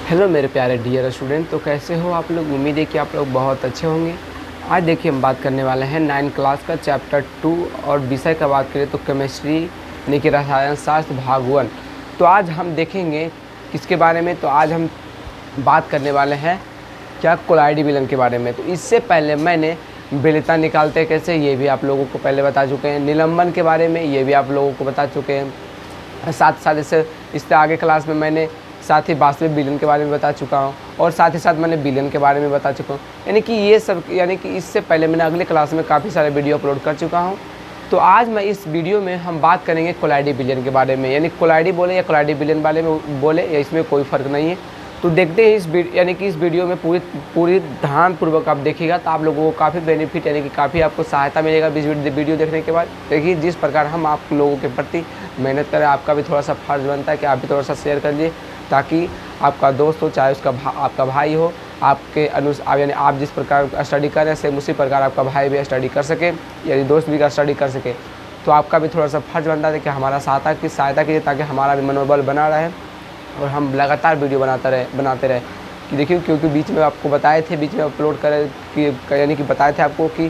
Hello मेरे प्यारे dear student, तो कैसे हो आप लोग। उम्मीद है कि आप लोग बहुत अच्छे होंगे। आज देखिए हम बात करने वाले हैं 9 क्लास का चैप्टर 2 और विषय का बात करें तो केमिस्ट्री यानी कि रसायन शास्त्र भाग 1। तो आज हम देखेंगे किसके बारे में। तो आज हम बात करने वाले हैं क्या, कोलाइडी विलन के बारे में। तो इससे पहले मैंने विलेयता निकालते कैसे ये भी आप लोगों को पहले बता चुके हैं, निलंबन के बारे में ये भी आप लोगों को बता चुके हैं। साथ साथ इससे आगे क्लास में मैंने साथ ही वास्तविक विलन के बारे में बता चुका हूँ और साथ ही साथ मैंने विलन के बारे में बता चुका हूँ। यानी कि ये सब इससे पहले मैंने अगले क्लास में काफ़ी सारे वीडियो अपलोड कर चुका हूँ। तो आज मैं इस वीडियो में हम बात करेंगे कोलाइडी विलन के बारे में। यानी कोलाइडी बोले या कोलाइडी विलन बारे में बोले या इसमें कोई फ़र्क नहीं है। तो देखते हैं इस वीडियो में पूरी ध्यानपूर्वक आप देखिएगा तो आप लोगों को काफ़ी बेनिफिट यानी कि काफ़ी आपको सहायता मिलेगा वीडियो देखने के बाद। देखिए जिस प्रकार हम आप लोगों के प्रति मेहनत करें, आपका भी थोड़ा सा फर्ज बनता है कि आप भी थोड़ा सा शेयर कर लीजिए ताकि आपका दोस्त हो, चाहे उसका आपका भाई हो, आपके यानी आप जिस प्रकार स्टडी कर रहे हैं सेम उसी प्रकार आपका भाई भी स्टडी कर सके, यानी दोस्त भी स्टडी कर सके। तो आपका भी थोड़ा सा फर्ज बनता है कि हमारा सहायता कीजिए ताकि हमारा भी मनोबल बना रहे और हम लगातार वीडियो बनाते रहे। कि देखिए क्योंकि बीच में आपको बताए थे, बीच में अपलोड करे कि यानी कि बताए थे आपको कि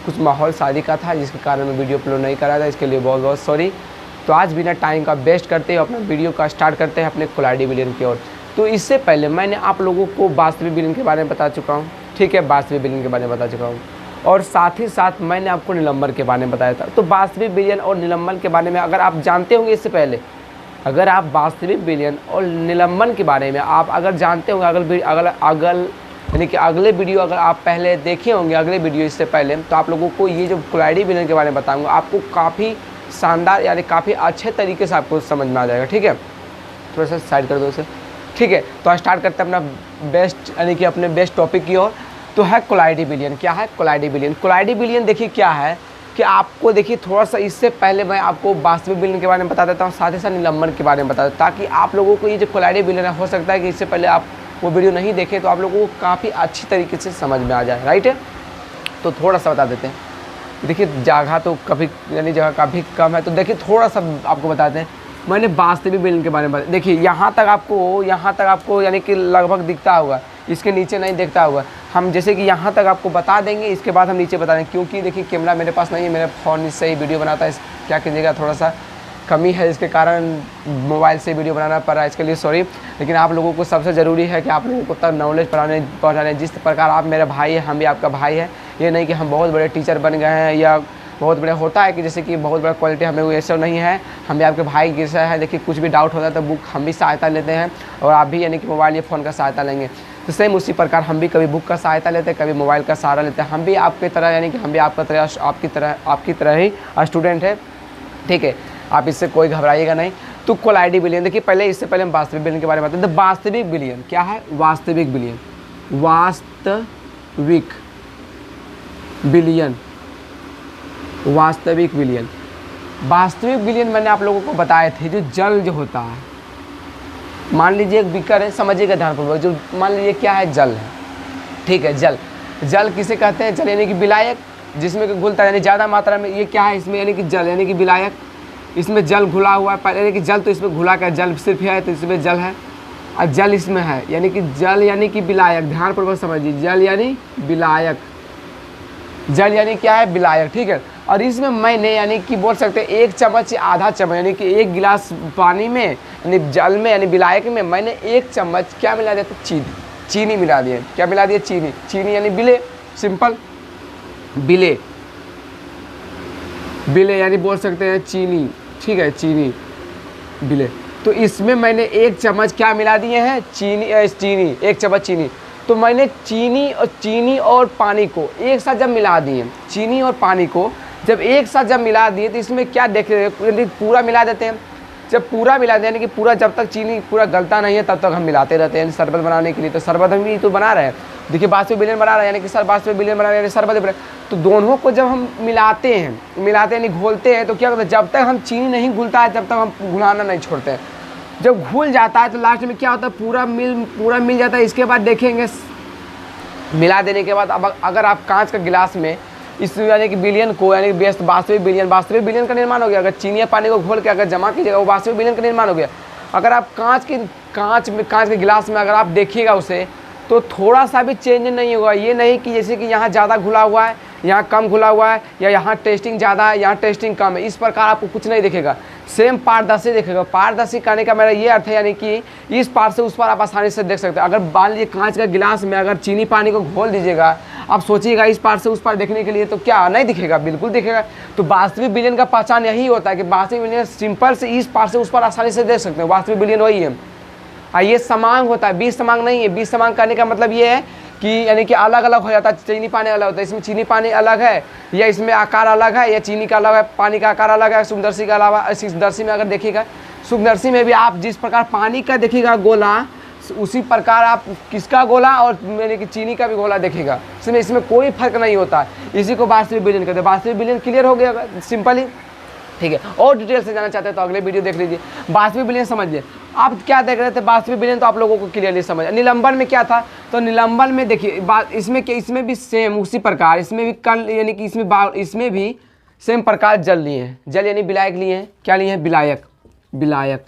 कुछ माहौल शादी का था जिसके कारण मैं वीडियो अपलोड नहीं कर रहा था, इसके लिए बहुत बहुत सॉरी। तो आज बिना टाइम का वेस्ट करते हुए अपना वीडियो का स्टार्ट करते हैं अपने कोलाइडी विलन की ओर। तो इससे पहले मैंने आप लोगों को वास्तविक विलन के बारे में बता चुका हूँ, ठीक है, वास्तविक विलन के बारे में बता चुका हूँ और साथ ही साथ मैंने आपको निलंबन के बारे में बताया था। तो वास्तविक विलन और निलंबन के बारे में अगर आप जानते होंगे, इससे पहले अगर आप वास्तविक विलन और निलंबन के बारे में आप अगर जानते होंगे यानी कि अगले वीडियो अगर आप पहले देखे होंगे अगले वीडियो इससे पहले, तो आप लोगों को ये जो कोलाइडी विलन के बारे में बताऊँगा आपको काफ़ी शानदार यानी काफ़ी अच्छे तरीके से आपको समझ में आ जाएगा। ठीक है, थोड़ा सा साइड कर दो इसे। ठीक है, तो स्टार्ट करते हैं अपना बेस्ट यानी कि अपने बेस्ट टॉपिक की ओर। तो है कोलाइडी विलन। क्या है कोलाइडी विलन? कोलाइडी विलन देखिए क्या है कि आपको देखिए थोड़ा सा इससे पहले मैं आपको वास्तविक विलन के बारे में बता देता हूँ, साथ ही साथ निलंबन के बारे में बता देता हूँ ताकि आप लोगों को ये जो कोलाइडी विलन है हो सकता है कि इससे पहले आप वो वीडियो नहीं देखें तो आप लोगों को काफ़ी अच्छी तरीके से समझ में आ जाए। राइट है, तो थोड़ा सा बता देते हैं। देखिए जगह तो जगह काफ़ी कम है, तो देखिए थोड़ा सा आपको बताते हैं। मैंने वास्तविक विलन के बारे में बताया। देखिए यहाँ तक आपको यानी कि लगभग दिखता होगा, इसके नीचे नहीं दिखता होगा। हम जैसे कि यहाँ तक आपको बता देंगे, इसके बाद हम नीचे बता देंगे क्योंकि देखिए कैमरा मेरे पास नहीं है, मेरा फ़ोन इससे ही वीडियो बनाता है। क्या कीजिएगा, थोड़ा सा कमी है इसके कारण मोबाइल से वीडियो बनाना पड़ रहा है, इसके लिए सॉरी। लेकिन आप लोगों को सबसे ज़रूरी है कि आप लोगों को तक नॉलेज पहुँचाने जिस प्रकार आप मेरा भाई है, हम भी आपका भाई है। ये नहीं कि हम बहुत बड़े टीचर बन गए हैं या बहुत बड़े होता है कि जैसे कि बहुत बड़ा क्वालिटी हमें ऐसा नहीं है, हम भी आपके भाई जैसा है। देखिए कुछ भी डाउट होता है तो बुक हम भी सहायता लेते हैं और आप भी यानी कि मोबाइल या फ़ोन का सहायता लेंगे। तो सेम उसी प्रकार हम भी कभी बुक का सहायता लेते हैं, कभी मोबाइल का सहारा लेते हैं। हम भी आपकी तरह यानी कि हम भी आपकी तरह ही स्टूडेंट है। ठीक है, आप इससे कोई घबराइएगा नहीं। तो कोलाइडी विलन देखिए पहले, इससे पहले हम वास्तविक विलन के बारे में बताते हैं। तो वास्तविक विलन क्या है? वास्तविक विलन, वास्तविक विलन मैंने आप लोगों को बताए थे। जो जल जो होता है, मान लीजिए एक बीकर है, समझिएगा ध्यानपूर्वक। जो मान लीजिए क्या है, जल है। ठीक है, जल किसे कहते हैं? जल यानी कि विलायक, जिसमें कि घुलता है यानी ज़्यादा मात्रा में। ये क्या है इसमें, यानी कि जल यानी कि विलायक। इसमें जल घुला हुआ है पहले, यानी कि जल तो इसमें घुला कर जल सिर्फ है तो इसमें जल है और जल इसमें है यानी कि जल यानी कि विलायक। ध्यानपूर्वक समझिए, जल यानी विलायक, जल यानी क्या है, विलायक। ठीक है, और इसमें मैंने यानी कि बोल सकते हैं 1 चम्मच या आधा चम्मच यानी कि 1 गिलास पानी में यानी जल में यानी विलायक में मैंने 1 चम्मच क्या मिला दिया? तो चीनी मिला दिए। क्या मिला दिया? चीनी यानी विले, सिंपल विले यानी बोल सकते हैं चीनी। ठीक है, चीनी विले। तो इसमें मैंने 1 चम्मच क्या मिला दिए हैं? चीनी, 1 चम्मच चीनी। तो मैंने चीनी और पानी को एक साथ जब मिला दिए, चीनी और पानी को जब एक साथ जब मिला दिए तो इसमें क्या देख रहे हैं, पूरा मिला देते हैं। जब पूरा मिला दें यानी कि पूरा, जब तक चीनी पूरा गलता नहीं है तब तक हम मिलाते रहते हैं शरबत बनाने के लिए। तो शरबत हम भी तो बना रहे हैं। देखिए वास्तविक विलन बना रहे हैं यानी कि वास्तविक विलन बना रहे हैं, शरबत बना। तो दोनों को जब हम मिलाते हैं यानी घोलते हैं तो क्या होता है, जब तक हम चीनी नहीं घुलता है तब तक हम घुलाना नहीं छोड़ते हैं। जब घुल जाता है तो लास्ट में क्या होता है, पूरा मिल जाता है। इसके बाद देखेंगे मिला देने के बाद अब अगर आप कांच का गिलास में इस यानी कि विलयन को यानी वास्तविक विलयन का निर्माण हो गया। अगर चीनी या पानी को घोल के अगर जमा कीजिएगा वो वास्तविक विलयन का निर्माण हो गया। अगर आप कांच कांच के गिलास में अगर आप देखिएगा उसे तो थोड़ा सा भी चेंज नहीं होगा। ये नहीं कि जैसे कि यहाँ ज़्यादा घुला हुआ है, यहाँ कम घुला हुआ है, या यहाँ टेस्टिंग ज़्यादा है, यहाँ टेस्टिंग कम है, इस प्रकार आपको कुछ नहीं दिखेगा। सेम पारदर्शी दिखेगा। पारदर्शी कहने का मेरा ये अर्थ है यानी कि इस पार से उस पार आप आसानी से देख सकते हैं। अगर मान लीजिए कांच का गिलास में अगर चीनी पानी को घोल दीजिएगा, आप सोचिएगा इस पार से उस पार देखने के लिए, तो क्या नहीं दिखेगा? बिल्कुल दिखेगा। तो वास्तविक विलयन का पहचान यही होता है कि वास्तविक विलयन सिंपल से इस पार से उस पार आसानी से देख सकते हैं। वास्तविक विलयन वही है। ये समांग होता है, बीज समांग नहीं है। बीज समांग करने का मतलब ये है कि यानी कि अलग अलग हो जाता है। चीनी पानी अलग होता है, इसमें चीनी पानी अलग है, या इसमें आकार अलग है, या चीनी का अलग है, पानी का आकार अलग है। सूक्ष्मदर्शी के अलावा सूक्ष्मदर्शी में अगर देखिएगा, सूक्ष्मदर्शी में भी आप जिस प्रकार पानी का देखिएगा गोला, उसी प्रकार आप किसका गोला और यानी कि चीनी का भी गोला देखिएगा। इसमें कोई फर्क नहीं होता। इसी को वास्तविक विलयन कहते हैं। वास्तविक विलयन क्लियर हो गया सिंपली, ठीक है। और डिटेल से जाना चाहते हैं तो अगले वीडियो देख लीजिए। वास्तविक विलयन समझिए। आप क्या देख रहे थे? वास्तविक विलयन तो आप लोगों को क्लियरली समझ। निलंबन में क्या था? तो निलंबन में देखिए इसमें भी सेम उसी प्रकार, इसमें भी कल यानी कि इसमें भी सेम प्रकार जल लिए हैं। जल यानी विलायक लिए हैं। क्या लिए हैं? विलायक। विलायक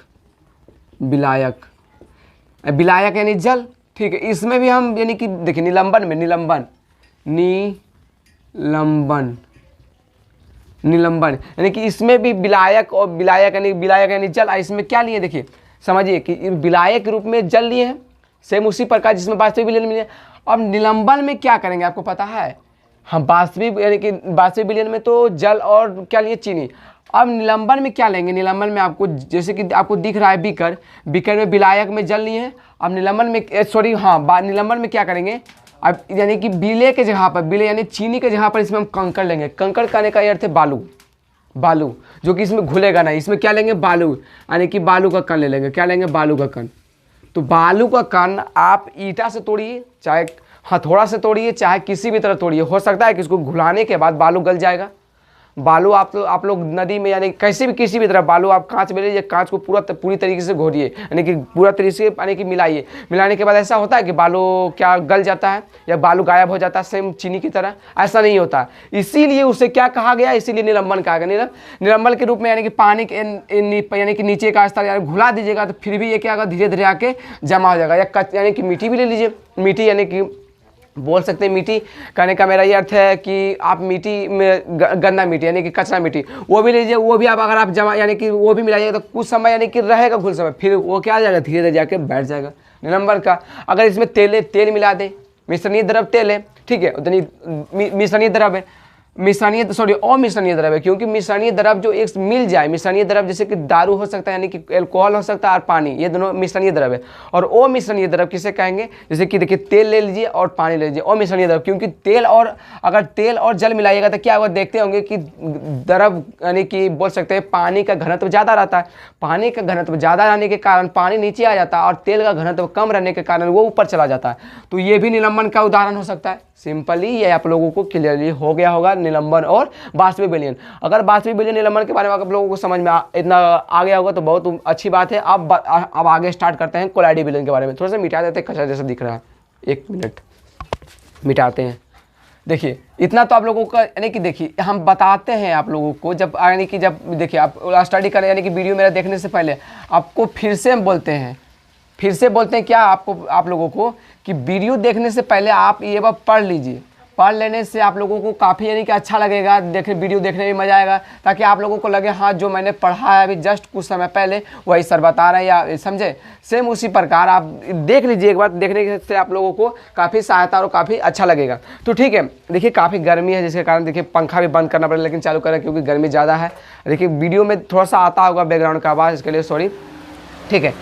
विलायक विलायक यानी जल, ठीक है। इसमें भी हम यानी कि देखिए निलंबन में निलंबन यानी कि इसमें भी विलायक और विलायक यानी जल। इसमें क्या लिए? देखिए समझिए कि विलायक के रूप में जल लिए हैं, सेम उसी प्रकार जिसमें वास्तविक विलयन मिले। अब निलंबन में क्या करेंगे आपको पता है? हम वास्तविक यानी कि वास्तविक विलयन में तो जल और क्या लिए? चीनी। अब निलंबन में क्या लेंगे? निलंबन में आपको जैसे कि आपको दिख रहा है बीकर में विलायक में जल लिए हैं। अब निलंबन में निलंबन में क्या करेंगे? अब यानी कि बिले के जगह पर, बिले यानी चीनी के जगह पर इसमें हम कंकड़ लेंगे। कंकड़ कहने का अर्थ है बालू, जो कि इसमें घुलेगा नहीं। इसमें क्या लेंगे? बालू, यानी कि बालू का कण ले लेंगे। क्या लेंगे? बालू का कण। तो बालू का कण आप ईंटा से तोड़िए, चाहे हथौड़ा से तोड़िए, चाहे किसी भी तरह तोड़िए। हो सकता है कि इसको घुलाने के बाद बालू गल जाएगा। बालू आप लोग नदी में यानी किसी भी तरह बालू आप कांच में लीजिए, कांच को पूरी तरीके से घोरिए, यानी कि पूरा तरीके से यानी कि मिलाइए। मिलाने के बाद ऐसा होता है कि बालू क्या गल जाता है या बालू गायब हो जाता है सेम चीनी की तरह? ऐसा नहीं होता। इसीलिए उसे क्या कहा गया? इसीलिए निलंबन कहा गया। निलंबन के रूप में यानी कि पानी के यानी कि नीचे का स्तर यानी घुला दीजिएगा तो फिर भी ये क्या होगा? धीरे धीरे आके जमा हो जाएगा। या यानी कि मिट्टी भी ले लीजिए। मिट्टी यानी कि बोल सकते हैं मिट्टी कहने का मेरा ये अर्थ है कि आप मिट्टी में गंदा मिट्टी यानी कि कचरा मिट्टी वो भी लीजिए। वो भी आप अगर आप जमा यानी कि वो भी मिलाइएगा तो कुछ समय यानी कि रहेगा कुछ समय, फिर वो क्या आ जाएगा? धीरे धीरे जाके बैठ जाएगा। निलंबन का अगर इसमें तेल मिला दें, मिश्रणीय द्रव तेल है, ठीक है, उतनी मिश्रणीय द्रव है, अमिश्रणीय द्रव है। क्योंकि मिश्रणीय द्रव जो एक मिल जाए, मिश्रणीय द्रव जैसे कि दारू हो सकता है यानी कि अल्कोहल हो सकता है और पानी, ये दोनों मिश्रणीय द्रव है। और अमिश्रणीय द्रव किसे कहेंगे? जैसे कि देखिए तेल ले लीजिए और पानी ले लीजिए, अमिश्रणीय द्रव। क्योंकि अगर तेल और जल मिलाइएगा तो क्या होगा? देखते होंगे कि द्रव यानी कि बोल सकते हैं पानी का घनत्व ज़्यादा रहता है। पानी का घनत्व ज़्यादा रहने के कारण पानी नीचे आ जाता है और तेल का घनत्व कम रहने के कारण वो ऊपर चला जाता है। तो ये भी निलंबन का उदाहरण हो सकता है। सिंपली ये आप लोगों को क्लियरली हो गया होगा निलंबन और वास्तविक विलयन। अगर वास्तविक विलयन निलंबन के बारे में आप लोगों को समझ में इतना आ गया होगा तो बहुत अच्छी बात है। अब आगे स्टार्ट करते हैं कोलाइडी विलयन के बारे में। थोड़ा सा मिटा देते हैं, कचरा जैसा दिख रहा है। 1 मिनट मिटाते हैं। देखिए इतना तो आप लोगों का यानी कि देखिए हम बताते हैं आप लोगों को, जब यानी कि जब देखिए आप स्टडी करें यानी कि वीडियो मेरा देखने से पहले आपको फिर से हम बोलते हैं क्या आप लोगों को कि वीडियो देखने से पहले आप ये बात पढ़ लीजिए। पढ़ लेने से आप लोगों को काफ़ी यानी कि अच्छा लगेगा, वीडियो देखने में मज़ा आएगा, ताकि आप लोगों को लगे हाँ जो मैंने पढ़ा है अभी जस्ट कुछ समय पहले वही सर बता रहे हैं या समझे। सेम उसी प्रकार आप देख लीजिए एक बार, देखने से आप लोगों को काफ़ी सहायता और काफ़ी अच्छा लगेगा। तो ठीक है, देखिए काफ़ी गर्मी है जिसके कारण देखिए पंखा भी बंद करना पड़ेगा, लेकिन चालू करें क्योंकि गर्मी ज़्यादा है। देखिए वीडियो में थोड़ा सा आता होगा बैकग्राउंड का आवाज़, इसके लिए सॉरी। ठीक है,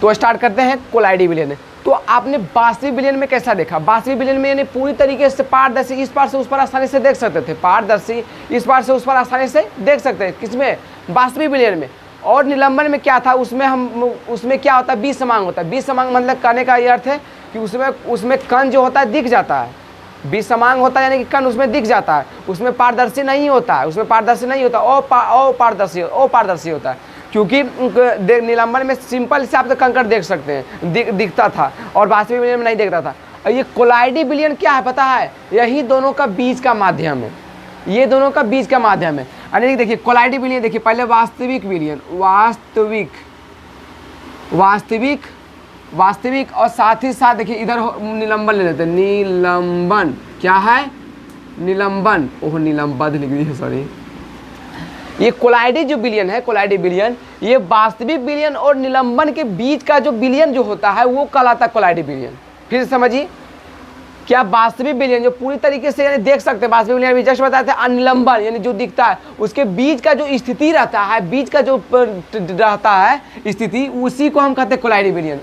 तो स्टार्ट करते हैं कोलाइडी विलयन। तो आपने वास्तविक विलयन में कैसा देखा? वास्तविक विलयन में यानी पूरी तरीके से पारदर्शी इस पार से उस पार आसानी से देख सकते थे, पारदर्शी इस पार से उस पार आसानी से देख सकते हैं। किसमें? वास्तविक विलयन में। और निलंबन में क्या था? उसमें क्या होता है? बीज समांग होता है। बीज समांग मतलब कहने का ये अर्थ है कि उसमें कण जो होता है दिख जाता है। बीज समांग होता है यानी कि कण उसमें दिख जाता है, उसमें पारदर्शी नहीं होता है, अपारदर्शी होता है। क्योंकि निलंबन में सिंपल से आप तो कंकड़ देख सकते हैं, दिखता था, और वास्तविक विलयन में नहीं देखता था। और ये कोलाइडी विलयन क्या है पता है? यही दोनों का बीज का माध्यम है, ये दोनों का बीज का माध्यम है। यानी देखिए कोलाइडी विलयन, देखिए पहले वास्तविक विलयन, वास्तविक वास्तविक और साथ ही साथ देखिए इधर निलंबन ले लेते हैं, निलंबन क्या है, निलंबन, ओह निलंबन लिख दी है सॉरी। ये कोलाइडी जो विलयन है, कोलाइडी विलयन, ये वास्तविक विलयन और निलंबन के बीच का जो विलयन जो होता है वो कहलाता है कोलाइडी विलयन। फिर समझिए, क्या वास्तविक विलयन जो पूरी तरीके से यानी देख सकते हैं, वास्तविक विलयन जस्ट बताए थे, अनिलंबन यानी जो दिखता है उसके बीच का जो स्थिति रहता है, बीच का जो रहता है स्थिति, उसी को हम कहते हैं कोलाइडी विलयन।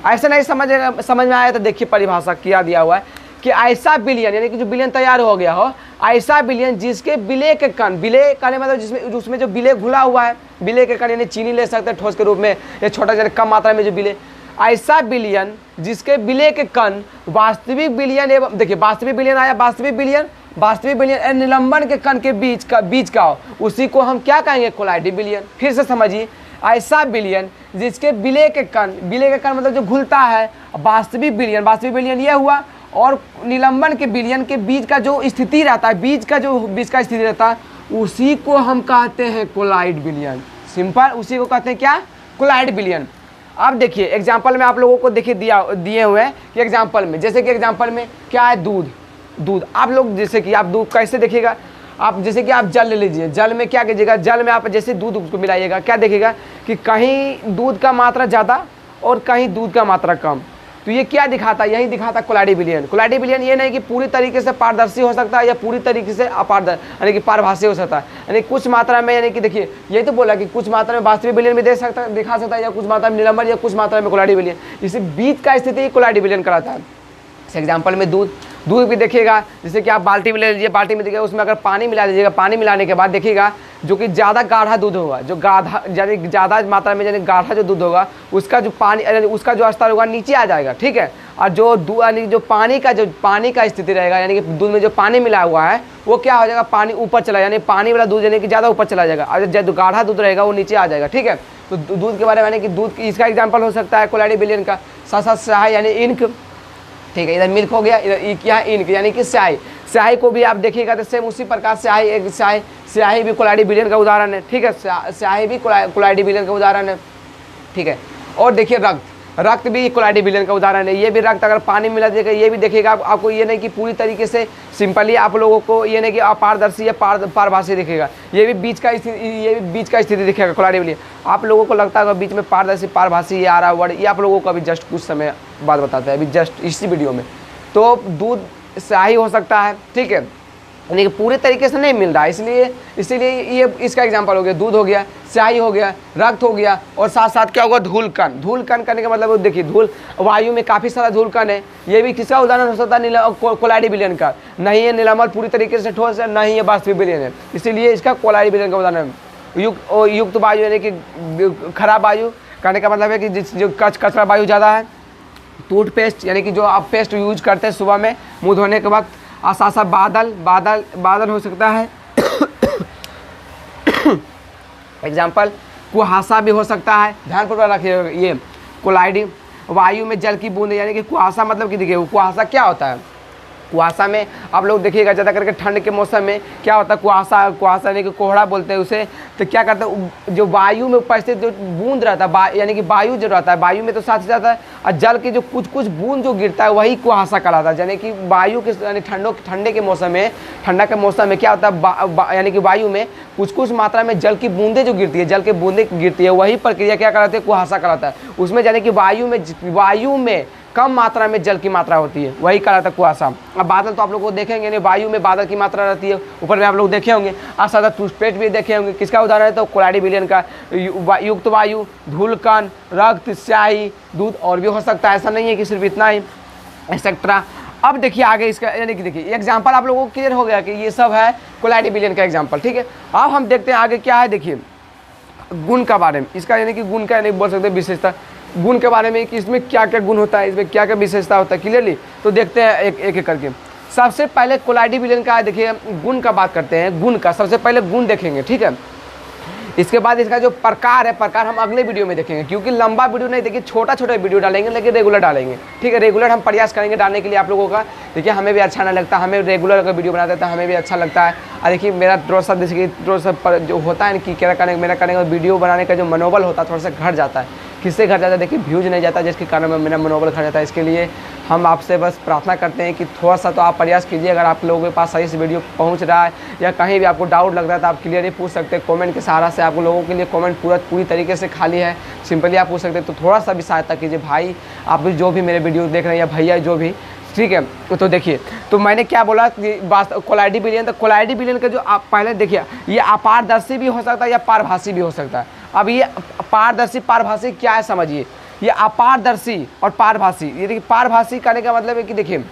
ऐसा नहीं समझ में आया तो देखिए परिभाषा क्या दिया हुआ है कि ऐसा विलयन यानी कि जो विलयन तैयार हो गया हो, ऐसा विलयन जिसके विलय के कण, विलय कहने मतलब जिसमें उसमें जो विलय घुला हुआ है, विलय के कण यानी चीनी ले सकते हैं ठोस के रूप में, या छोटा यानी कम मात्रा में जो विलय, ऐसा विलयन जिसके विलय के कण वास्तविक विलयन एवं देखिए वास्तविक विलयन आया, वास्तविक विलयन निलंबन के कण के बीच का हो, उसी को हम क्या कहेंगे, कोलाइडी विलयन। फिर से समझिए, ऐसा विलयन जिसके विलय के कण मतलब जो घुलता है, वास्तविक विलयन ये हुआ, और निलंबन के विलयन के बीच का जो स्थिति रहता है, बीच का स्थिति रहता है, उसी को हम कहते हैं कोलाइड विलयन। सिंपल, उसी को कहते हैं क्या, कोलाइड विलयन। अब देखिए एग्जाम्पल में आप लोगों को देखिए दिए हुए हैं कि एग्जाम्पल में, जैसे कि एग्जाम्पल में क्या है, दूध। आप लोग जैसे कि आप दूध कैसे देखिएगा, आप जैसे कि आप जल ले लीजिए, जल में क्या कीजिएगा, जल में आप जैसे दूध उसको मिलाइएगा, क्या देखिएगा कि कहीं दूध का मात्रा ज़्यादा और कहीं दूध का मात्रा कम। तो ये क्या दिखाता है, यही दिखाता कोलाइडी विलयन। कोलाइडी विलयन ये नहीं कि पूरी तरीके से पारदर्शी हो सकता है या पूरी तरीके से अपारदर्शी यानी कि पारभासी हो सकता है, यानी कुछ मात्रा में, यानी कि देखिए यही तो बोला कि कुछ मात्रा में वास्तविक विलयन भी दिखा सकता है, या कुछ मात्रा में निलंबन, या कुछ मात्रा में कोलाइडी विलयन। इसे बीच का स्थिति कोलाइडी विलयन कराता है। एग्जाम्पल में दूध भी देखिएगा, जैसे कि आप बाल्टी में ले लीजिए, बाल्टी में देखिएगा उसमें अगर पानी मिला लीजिएगा, पानी मिलाने के बाद देखिएगा जो कि ज़्यादा गाढ़ा दूध होगा, जो गाढ़ा यानी ज़्यादा मात्रा में यानी गाढ़ा जो दूध होगा, उसका जो पानी यानी उसका जो स्तर होगा नीचे आ जाएगा, ठीक है। और जो यानी जो पानी का स्थिति रहेगा, यानी कि दूध में जो पानी मिला हुआ है वो क्या हो जाएगा, पानी ऊपर चला, यानी पानी वाला दूध यानी कि ज़्यादा ऊपर चला जाएगा, और जो गाढ़ा दूध रहेगा वो नीचे आ जाएगा, ठीक है। तो दूध के बारे में यानी कि दूध इसका एग्जाम्पल हो सकता है कोलाइडी विलयन का। साथ स्याही यानी इंक, ठीक है, इधर मिल्क हो गया, इधर क्या है, इंक यानी कि स्याही को भी आप देखिएगा तो सेम उसी प्रकार स्याही भी कोलाइडी विलयन का उदाहरण है, ठीक है। स्याही भी कोलाइडी विलयन का उदाहरण है, ठीक है। और देखिए रक्त भी कोलाइडी विलयन का उदाहरण है। ये भी रक्त अगर पानी मिला देगा, ये भी देखिएगा आपको ये नहीं कि पूरी तरीके से सिंपली आप लोगों को ये नहीं कि अपारदर्शी या पारभासी दिखेगा, ये भी बीच का स्थिति दिखेगा कोलाइडी विलयन। आप लोगों को लगता है बीच में पारदर्शी पारभासी ये आ रहा वर्ड, ये आप लोगों को अभी जस्ट कुछ समय बाद बताते हैं, अभी जस्ट इसी वीडियो में। तो दूध स्याही हो सकता है, ठीक है, यानी कि पूरे तरीके से नहीं मिल रहा है, इसीलिए ये इसका एग्जांपल हो गया, दूध हो गया, स्याही हो गया, रक्त हो गया, और साथ साथ क्या होगा, धूल कण करने का मतलब देखिए धूल, वायु में काफ़ी सारा धूल कण है, ये भी किसका उदाहरण हो सकता है, कोलाइडी विलयन का। नहीं है निलंबन पूरी तरीके से ठोस है, नहीं है वास्तविक विलयन है, इसीलिए इसका कोलाइडी विलयन का उदाहरण है। युक्त वायु यानी कि खराब वायु कहने का मतलब है कि जो कचरा वायु ज़्यादा है। टूथपेस्ट यानी कि जो आप पेस्ट यूज करते हैं सुबह में मुँह धोने के वक्त। आसा बादल हो सकता है एग्जाम्पल कुहासा भी हो सकता है, ध्यानपूर्वक रखिएगा। ये कोलाइडी वायु में जल की बूंद यानी कि कुहासा मतलब कि देखिए कुहासा क्या होता है, कुहासा में आप लोग देखिएगा ज़्यादा करके ठंड के मौसम में क्या होता है, कुहासा यानी कि कोहरा बोलते हैं उसे। तो क्या करते हैं, जो वायु में उपस्थित जो बूंद रहता है यानी कि वायु जो रहता है, वायु में तो साथ ही साथ है, और जल की जो कुछ बूंद जो गिरता है वही कुहासा कहलाता है। यानी कि वायु के यानी ठंडे के मौसम में, ठंडा के मौसम में क्या होता है, यानी कि वायु में कुछ मात्रा में जल की बूंदें जो गिरती है, जल की बूंदें गिरती है, वही प्रक्रिया क्या कहलाती है, कुहासा कहलाता है। उसमें यानी कि वायु में कम मात्रा में जल की मात्रा होती है, वही कहलाता है कुहासा। अब बादल तो आप लोग को देखेंगे, यानी वायु में बादल की मात्रा रहती है, ऊपर में आप लोग देखे होंगे। आज सादा टूथपेस्ट भी देखे होंगे, किसका उदाहरण है, तो कोलाइडी विलयन का। युक्त वायु, धूल कण, रक्त, स्याही, दूध और भी हो सकता है, ऐसा नहीं है कि सिर्फ इतना ही, एक्सेट्रा। अब देखिए आगे इसका यानी कि देखिए एग्जाम्पल आप लोगों को क्लियर हो गया कि ये सब है कोलाइडी विलयन का एग्जाम्पल, ठीक है। अब हम देखते हैं आगे क्या है, देखिए गुण का बारे में, इसका यानी कि गुण का यानी बोल सकते हैं विशेषता, गुण के बारे में कि इसमें क्या क्या गुण होता है, इसमें क्या क्या विशेषता होता है क्लियरली। तो देखते हैं एक करके। सबसे पहले कोलाइडी विलयन का देखिए गुण का बात करते हैं, गुण का सबसे पहले गुण देखेंगे, ठीक है। इसके बाद इसका जो प्रकार है, प्रकार हम अगले वीडियो में देखेंगे, क्योंकि लंबा वीडियो नहीं, देखिए छोटा वीडियो डालेंगे लेकिन रेगुलर डालेंगे, ठीक है। रेगुलर हम प्रयास करेंगे डालने के लिए आप लोगों का। देखिए हमें भी अच्छा नहीं लगता, हमें रेगुलर अगर वीडियो बनाते हैं तो हमें भी अच्छा लगता है। और देखिए मेरा थोड़ा सा पर जो होता है कि क्या करने मेरा करने का वीडियो बनाने का जो मनोबल होता है थोड़ा सा घट जाता है, किससे घट जाता है, देखिए व्यूज नहीं जाता, जिसके कारण मेरा मनोबल घट जाता है। इसके लिए हम आपसे बस प्रार्थना करते हैं कि थोड़ा सा तो आप प्रयास कीजिए। अगर आप लोगों के पास सही से वीडियो पहुंच रहा है या कहीं भी आपको डाउट लग रहा है तो आप क्लियरली पूछ सकते हैं कमेंट के सहारा से। आप लोगों के लिए कमेंट पूरी तरीके से खाली है, सिंपली आप पूछ सकते हैं। तो थोड़ा सा भी सहायता कीजिए भाई, आप जो भी मेरे वीडियो देख रहे हैं या भैया जो भी, ठीक है। तो देखिए, तो मैंने क्या बोला कि कोलाइडी विलयन, तो कोलाइडी विलयन का जो आप पहले देखिए, ये अपारदर्शी भी हो सकता है या पारभासी भी हो सकता है। अब ये पारदर्शी पारभासी क्या है समझिए, ये अपारदर्शी और पारभासी, ये देखिए पारभासी करने का मतलब है कि देखिए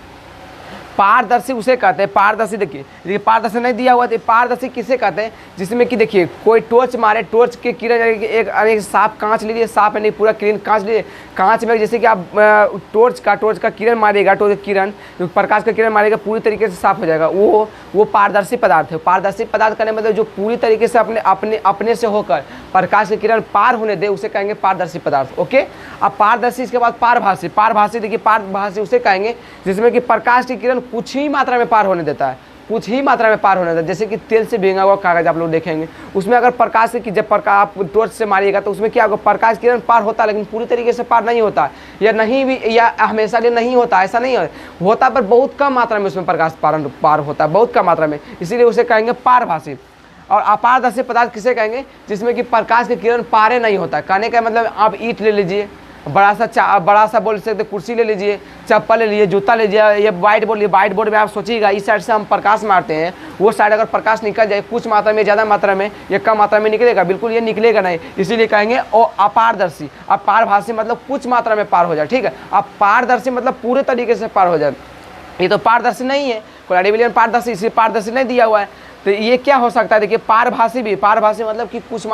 पारदर्शी उसे कहते हैं, पारदर्शी देखिए पारदर्शी नहीं दिया हुआ तो पारदर्शी किसे कहते हैं, जिसमें कि देखिए कोई टॉर्च मारे, टॉर्च के किरण एक साफ कांच लीजिए, साफ यानी पूरा क्लीन कांच लीजिए, कांच में जैसे कि आप टॉर्च का किरण मारेगा, टॉर्च किरण प्रकाश का किरण मारेगा, पूरी तरीके से साफ हो जाएगा, वो पारदर्शी पदार्थ है। पारदर्शी पदार्थ करने मतलब जो पूरी तरीके से अपने से होकर प्रकाश के किरण पार होने दे, उसे कहेंगे पारदर्शी पदार्थ। ओके, अब पारदर्शी, इसके बाद पारभासी। पारभासी देखिए, पारभासी उसे कहेंगे जिसमें कि प्रकाश की किरण कुछ ही मात्रा में पार होने देता है, कुछ ही मात्रा में पार होने देता है। जैसे कि तेल से भींगा हुआ कागज आप लोग देखेंगे, उसमें अगर प्रकाश की जब आप टॉर्च से मारिएगा तो उसमें क्या होगा, प्रकाश किरण पार होता है, लेकिन पूरी तरीके से पार नहीं होता, या नहीं भी, या हमेशा लिए नहीं होता, ऐसा नहीं होता, पर बहुत कम मात्रा में उसमें प्रकाश पार होता है, बहुत कम मात्रा में, इसीलिए उसे कहेंगे पारभासी। और अपारदर्शी पदार्थ किसे कहेंगे, जिसमें कि प्रकाश की किरण पारे नहीं होता। कहने का मतलब आप ईंट ले लीजिए, बड़ा सा बोल सकते, कुर्सी ले लीजिए, चप्पल ले लीजिए, जूता ले लीजिए, ये व्हाइट बोर्ड में आप सोचिएगा इस साइड से हम प्रकाश मारते हैं, वो साइड अगर प्रकाश निकल जाए कुछ मात्रा में, ज़्यादा मात्रा में या कम मात्रा में निकलेगा, बिल्कुल ये निकलेगा नहीं, इसीलिए कहेंगे ओ अपारदर्शी। अब पारभासी मतलब कुछ मात्रा में पार हो जाए, ठीक है। अब पारदर्शी मतलब पूरे तरीके से पार हो जाए, ये तो पारदर्शी नहीं है, कोलाइडी विलयन पारदर्शी, इसलिए पारदर्शी नहीं दिया हुआ है। तो ये क्या हो सकता है, देखिए पारभासी भी, पारभासी मतलब कि कुछ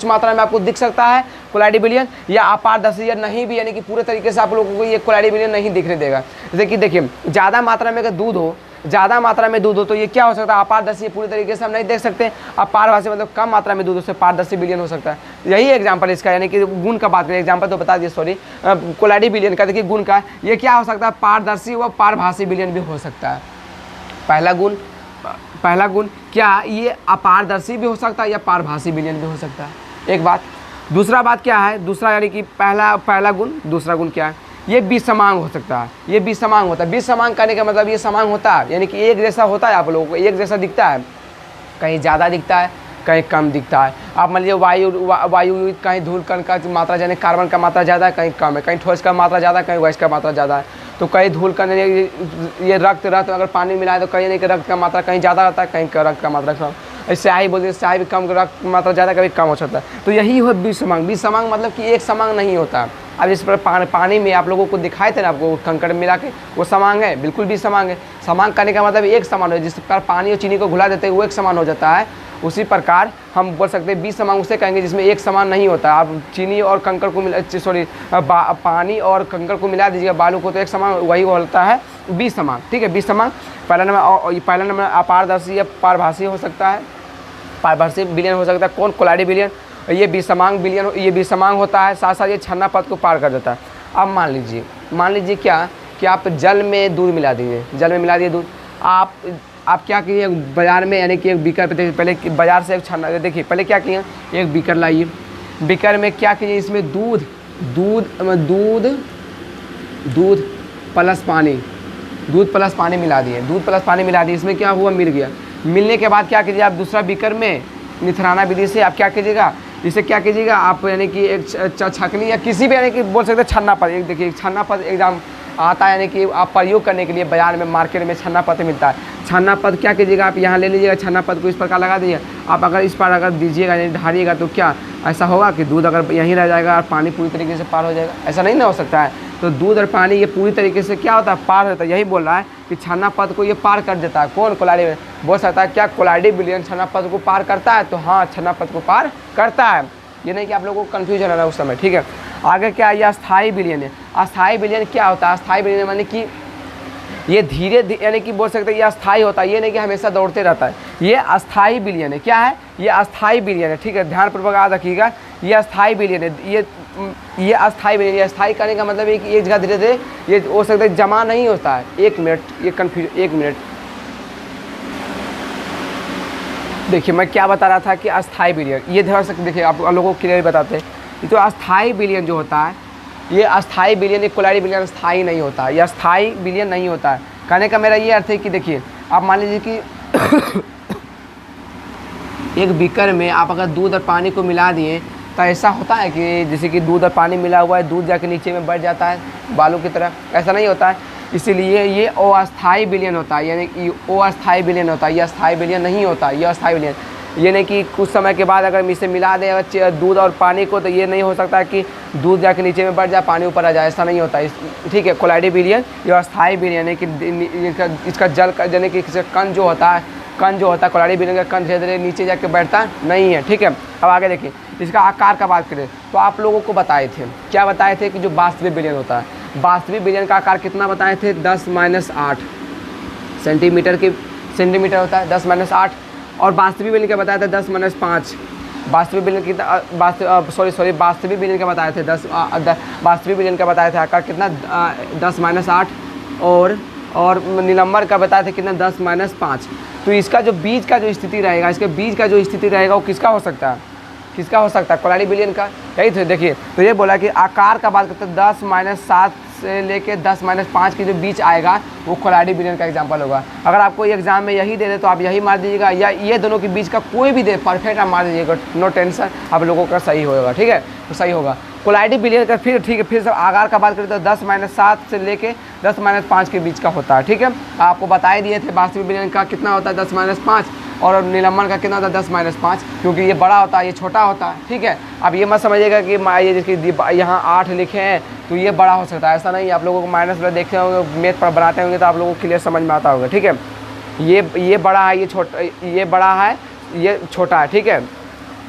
मात्रा में आपको दिख सकता है कोलाइडी विलयन, या अपारदर्शी या नहीं भी, यानी कि पूरे तरीके से आप लोगों को ये कोलाइडी विलयन नहीं दिखने देगा। जैसे कि देखिए ज़्यादा मात्रा में अगर दूध हो तो ये क्या हो सकता है, अपारदर्शी, पूरी तरीके से हम नहीं देख सकते। अब पारभासी मतलब कम मात्रा में दूध हो, उससे पारदर्शी विलयन हो सकता है। यही एग्जांपल इसका, यानी कि गुण का बात करें, एग्जांपल तो बता दिए, सॉरी, कोलाइडी विलयन का देखिए गुण का, ये क्या हो सकता है, पारदर्शी व पारभासी विलयन भी हो सकता है। पहला गुण क्या, ये अपारदर्शी भी हो सकता है या पारभासी विलयन भी हो सकता है, एक बात। दूसरा बात क्या है, दूसरा यानी कि पहला गुण, दूसरा गुण क्या है, ये विसमांग हो सकता है, ये विसमांग होता है। विसमांग करने का मतलब ये समान होता है, यानी कि एक जैसा होता है, आप लोगों को एक जैसा दिखता है, कहीं ज़्यादा दिखता है, कहीं कम दिखता है। आप मान लीजिए वायु कहीं धूल कण का मात्रा, यानी कार्बन का मात्रा ज़्यादा है, कहीं कम है, कहीं ठोस का मात्रा ज़्यादा है, कहीं गैस का मात्रा ज़्यादा है। तो कहीं धूल कण, ये रक्त अगर पानी मिलाए तो कहीं नहीं कि रक्त का मात्रा कहीं ज़्यादा रहता है, कहीं रक्त का मात्रा कम। स्याही बोलते हैं, स्याही भी कम, रक्त मात्रा ज़्यादा, कभी कम हो सकता है। तो यही हो विसमांग। विसमांग मतलब कि एक समान नहीं होता। अब इस पर पानी में आप लोगों को दिखाए थे ना, आपको कंकड़ मिला के, वो समान है, बिल्कुल भी समान है। समान करने का मतलब एक समान हो, जिस प्रकार पानी और चीनी को घुला देते हैं वो एक समान हो जाता है, उसी प्रकार हम बोल सकते हैं विसमांग उसे कहेंगे जिसमें एक समान नहीं होता। आप चीनी और कंकड़ को मिला, सॉरी पानी और कंकड़ को मिला दीजिएगा, बालू को, तो एक समान वही होता है विसमांग, ठीक है। विसमांग पहला नंबर अपारदर्शी या पारभासी हो सकता है, पारभासी विलयन हो सकता है। कौन, कोलाइडी विलयन। ये विसमांग विलयन, ये विसमांग होता है, साथ साथ ये छन्ना पद को पार कर देता है। अब मान लीजिए क्या कि आप जल में दूध मिला दीजिए, जल में मिला दिए दूध, आप क्या कीजिए, बाज़ार में, यानी कि एक बीकर पे, पहले बाज़ार से एक छन्ना, देखिए पहले क्या किए, एक बीकर लाइए, बीकर में क्या कीजिए, इसमें दूध प्लस पानी मिला दिए, इसमें क्या हुआ, मिल गया। मिलने के बाद क्या कीजिए, आप दूसरा बीकर में निथराना विधि से आप क्या कीजिएगा, इसे क्या कीजिएगा आप, यानी कि एक छकनी या किसी भी, यानी कि बोल सकते हैं छन्ना पद, एक देखिए छन्ना पद एग्जाम आता है, यानी कि आप प्रयोग करने के लिए बाजार में, मार्केट में छन्ना पद मिलता है। छन्ना पद क्या कीजिएगा, आप यहाँ ले लीजिएगा, छन्ना पद को इस प्रकार लगा दीजिए। आप अगर इस पर अगर दीजिएगा, यानी ढारिएगा, तो क्या ऐसा होगा कि दूध अगर यहीं रह जाएगा और पानी पूरी तरीके से पार हो जाएगा, ऐसा नहीं ना हो सकता है। तो दूध और पानी ये पूरी तरीके से क्या होता है, पार होता है। यही बोल रहा है कि छन्ना पद को ये पार कर देता है। कौन, कोलाइडी में बोल सकता है क्या कोलाइडी विलयन छन्ना पद को पार करता है, तो हाँ छन्ना पद को पार करता है। ये नहीं कि आप लोगों को कन्फ्यूजन हो रहा है उस समय, ठीक है। आगे क्या है, ये अस्थायी विलयन है। अस्थायी विलयन क्या होता है, अस्थायी विलयन माने कि ये धीरे, यानी कि बोल सकते हैं ये अस्थायी होता है, ये नहीं कि हमेशा दौड़ते रहता है। ये अस्थायी विलयन है, क्या है, ये अस्थायी विलयन है, ठीक है, ध्यानपूर्वक याद रखिएगा। ये अस्थायी विलयन है, ये अस्थायी विलयन, ये अस्थायी करने का मतलब है कि एक जगह धीरे धीरे ये हो सकता है जमा नहीं होता है। एक मिनट देखिए मैं क्या बता रहा था कि अस्थायी विलयन, ये ध्यान से देखिए, आप लोगों को क्लियर बताते हैं। ये तो अस्थाई विलयन जो होता है, ये अस्थाई विलयन, एक कोलाइडी विलयन स्थायी नहीं होता, ये अस्थाई विलयन नहीं होता है। कहने का मेरा ये अर्थ है कि देखिए आप मान लीजिए कि एक बीकर में आप अगर दूध और पानी को मिला दिए तो ऐसा होता है कि जैसे कि दूध और पानी मिला हुआ है, दूध जाके नीचे में बैठ जाता है बालू की तरह, ऐसा नहीं होता है। इसीलिए ये अस्थाई विलयन होता है, यानी कि अस्थाई विलयन होता है, ये अस्थाई विलयन नहीं होता, ये अस्थाई विलयन। ये नहीं कि कुछ समय के बाद अगर इसे मिला दें अगर दूध और पानी को, तो ये नहीं हो सकता कि दूध जाके नीचे में बढ़ जाए, पानी ऊपर आ जाए, ऐसा नहीं होता। ठीक है, कोलाइडी विलयन ये अस्थाई विलयन है कि इसका जल का यानी कि कण जो होता है, कोलाइडी विलयन का कण धीरे धीरे नीचे जाके बैठता नहीं है। ठीक है, अब आगे देखिए इसका आकार का बात करें तो आप लोगों को बताए थे, क्या बताए थे कि जो वास्तविक विलयन होता है, वास्तविक विलयन का आकार कितना बताए थे, 10-8 सेंटीमीटर होता है, 10-8। और वास्तविक विलयन क्या बताया था, 10-5। वास्तविक विलयन कितना, वास्तविक विलयन क्या बताए थे, वास्तविक विलयन का बताया था आकार कितना, 10-8। और निलंबर का बताया था कितना, 10-5। तो इसका जो बीज का जो स्थिति रहेगा, इसके बीज का जो स्थिति रहेगा वो किसका हो सकता है, किसका हो सकता है, कोलाइडी विलयन का। यही तो देखिए, तो ये बोला कि आकार का बात करते हैं 10-7 से लेके 10-5 के जो बीच आएगा वो कोलाइडी विलयन का एग्जांपल होगा। अगर आपको एग्जाम में यही दे दे तो आप यही मार दीजिएगा, या ये दोनों के बीच का कोई भी दे परफेक्ट आप मार दीजिएगा, नो टेंशन, आप लोगों का सही होगा। ठीक है, तो सही होगा कोलाइडी विलयन का। फिर ठीक है, फिर सब आकार का बात करें तो 10-7 से लेके 10-5 के बीच का होता है। ठीक है, आपको बता ही दिए थे वास्तविक विलयन का कितना होता है, 10-5, और निलंबन का कितना होता है, 10-5, क्योंकि ये बड़ा होता है, ये छोटा होता है। ठीक है, अब ये मत समझिएगा कि ये जिसकी यहाँ 8 लिखे हैं तो ये बड़ा हो सकता है, ऐसा नहीं। आप लोगों को माइनस वाला देखते होंगे, मैथ पर बनाते होंगे तो आप लोगों को क्लियर समझ में आता होगा। ठीक है, ये बड़ा है, ये छोटा, ये बड़ा है, ये छोटा है। ठीक है,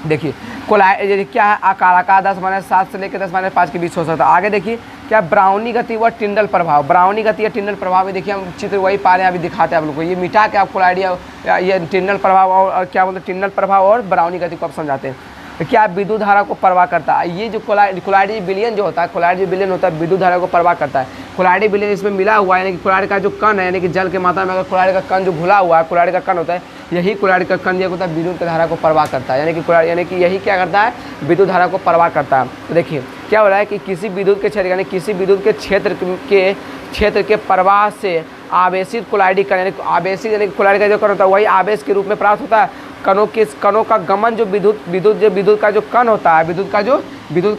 देखिए कोलाइड क्या है, आकार 10-7 से लेकर 10-5 के बीच हो सकता है। आगे देखिए क्या, ब्राउनी गति व टिंडल प्रभाव। ब्राउनी गति या टिंडल प्रभाव में देखिए हम चित्र वही पा रहे हैं, अभी दिखाते हैं आप लोग को। ये मिटा के आप कोलाइड या ये टिंडल प्रभाव और क्या बोलते हैं, टिंडल प्रभाव और ब्राउनी गति को आप समझाते हैं। तो क्या विद्युत धारा को प्रवाह करता है, ये जो कोलाइडी विलयन जो होता है, कोलाइडी विलयन होता है विद्युत धारा को प्रवाह करता है। कोलाइडी विलयन इसमें मिला हुआ है, यानी कि कोलाइड का जो कण है, यानी कि जल के मात्रा में अगर कोलाइड का कण जो घुला हुआ है, कोलाइड का कण होता है, यही कोलाइड का कण जो होता है विद्युत धारा को प्रवाह करता है, यानी कि यही क्या करता है, विद्युत धारा को प्रवाह करता है। तो देखिए क्या हो रहा है कि किसी विद्युत के क्षेत्र, यानी किसी विद्युत के क्षेत्र के प्रवाह से आवेशित कोलाइडी कण, यानी आवेशित यानी कोलाइड का जो कण होता है वही आवेश के रूप में प्राप्त होता है। कणों का गमन जो विद्युत का जो कण होता है, विद्युत